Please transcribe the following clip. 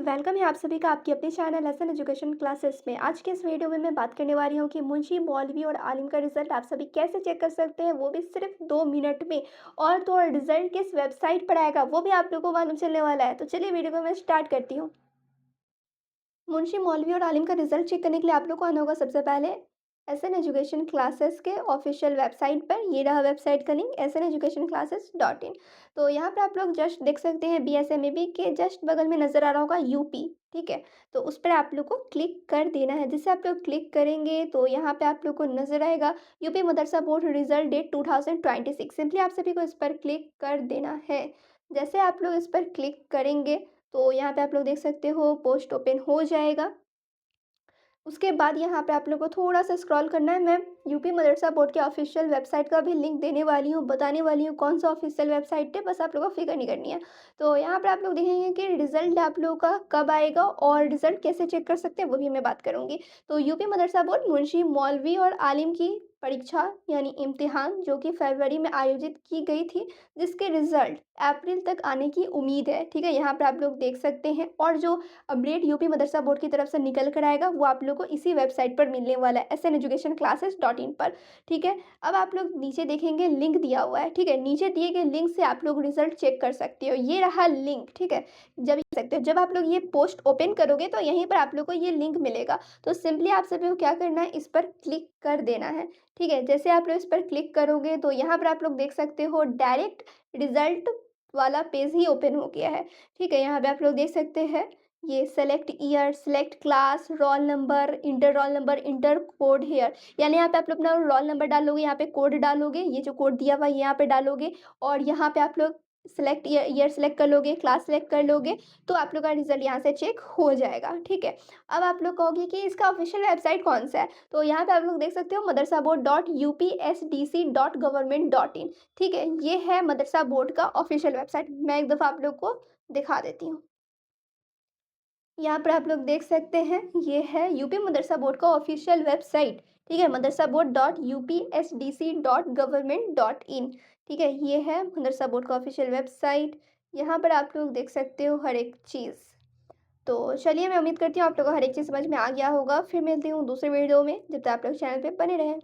Welcome है आप सभी का आपकी अपने चैनल लेसन एजुकेशन क्लासेस में। आज के इस वीडियो में मैं बात करने वाली हूँ कि मुंशी मौलवी और आलिम का रिजल्ट आप सभी कैसे चेक कर सकते हैं, वो भी सिर्फ 2 मिनट में। और तो और रिजल्ट किस वेबसाइट पर आएगा वो भी आप लोगों को मालूम चलने वाला है। तो चलिए वीडियो को मैं स्टार्ट करती हूँ। मुंशी मौलवी और आलिम का रिजल्ट चेक करने के लिए आप लोग को आना होगा सबसे पहले एसएन एजुकेशन क्लासेस के ऑफिशियल वेबसाइट पर। ये रहा वेबसाइट का लिंक sneducationclasses.in। तो यहाँ पर आप लोग जस्ट देख सकते हैं बीएसएमएबी के जस्ट बगल में नज़र आ रहा होगा यूपी। ठीक है, तो उस पर आप लोग को क्लिक कर देना है। जिससे आप लोग क्लिक करेंगे तो यहाँ पे आप लोग को नज़र आएगा यूपी मदरसा बोर्ड रिजल्ट डेट 2026। सिंपली आप सभी को इस पर क्लिक कर देना है। जैसे आप लोग इस पर क्लिक करेंगे तो यहाँ पे आप लोग देख सकते हो पोस्ट ओपन हो जाएगा। उसके बाद यहाँ पे आप लोग को थोड़ा-सा स्क्रॉल करना है। मैं यूपी मदरसा बोर्ड के ऑफ़िशियल वेबसाइट का भी लिंक देने वाली हूँ, बताने वाली हूँ कौन-सा ऑफ़िशियल वेबसाइट है, बस आप लोगों को फ़िक्र नहीं करनी है। तो यहाँ पे आप लोग देखेंगे कि रिज़ल्ट आप लोगों का कब आएगा और रिज़ल्ट कैसे चेक कर सकते हैं, वो भी मैं बात करूँगी। तो यूपी मदरसा बोर्ड मुंशी मौलवी और आलिम की परीक्षा यानी इम्तिहान जो कि फरवरी में आयोजित की गई थी, जिसके रिज़ल्ट अप्रैल तक आने की उम्मीद है। ठीक है, यहाँ पे आप लोग देख सकते हैं और जो अपडेट यूपी मदरसा बोर्ड की तरफ से निकल कर आएगा वो आप लोग को इसी वेबसाइट पर मिलने वाला है sneducationclasses.in पर। ठीक है, अब आप लोग नीचे देखेंगे लिंक दिया हुआ है। ठीक है, नीचे दिए गए लिंक से आप लोग रिजल्ट चेक कर सकते हो। ये रहा लिंक। ठीक है, जब आप लोग ये पोस्ट ओपन करोगे तो यहीं पर आप लोग को ये लिंक मिलेगा। तो सिंपली आप सभी को क्या करना है, इस पर क्लिक कर देना है। ठीक है, जैसे आप लोग इस पर क्लिक करोगे तो यहाँ पर आप लोग देख सकते हो डायरेक्ट रिजल्ट वाला पेज ही ओपन हो गया है। ठीक है, यहाँ पे आप लोग देख सकते हैं ये select year, select class, roll number, enter code here. यानी यहाँ पे आप लोग अपना रोल नंबर डालोगे, यहाँ पे कोड डालोगे, ये जो कोड दिया हुआ है यहाँ पे डालोगे और यहाँ पे आप लोग सेलेक्ट ईयर सेलेक्ट कर लोगे, क्लास सेलेक्ट कर लोगे, तो आप लोग का रिजल्ट यहाँ से चेक हो जाएगा। ठीक है, अब आप लोग कहोगे कि इसका ऑफिशियल वेबसाइट कौन सा है, तो यहाँ पे आप लोग देख सकते हो मदरसा बोर्ड .upsdc.government.in। ठीक है, ये है मदरसा बोर्ड का ऑफिशियल वेबसाइट। मैं एक दफ़ा आप लोग को दिखा देती हूँ। यहाँ पर आप लोग देख सकते हैं ये है यूपी मदरसा बोर्ड का ऑफिशियल वेबसाइट। ठीक है, मदरसा बोर्ड .upsdc.government.in। ठीक है, ये है मदरसा बोर्ड का ऑफिशियल वेबसाइट। यहाँ पर आप लोग देख सकते हो हर एक चीज़। तो चलिए, मैं उम्मीद करती हूँ आप लोगों को हर एक चीज़ समझ में आ गया होगा। फिर मिलती हूँ दूसरे वीडियो में, जब तक आप लोग चैनल पे बने रहें।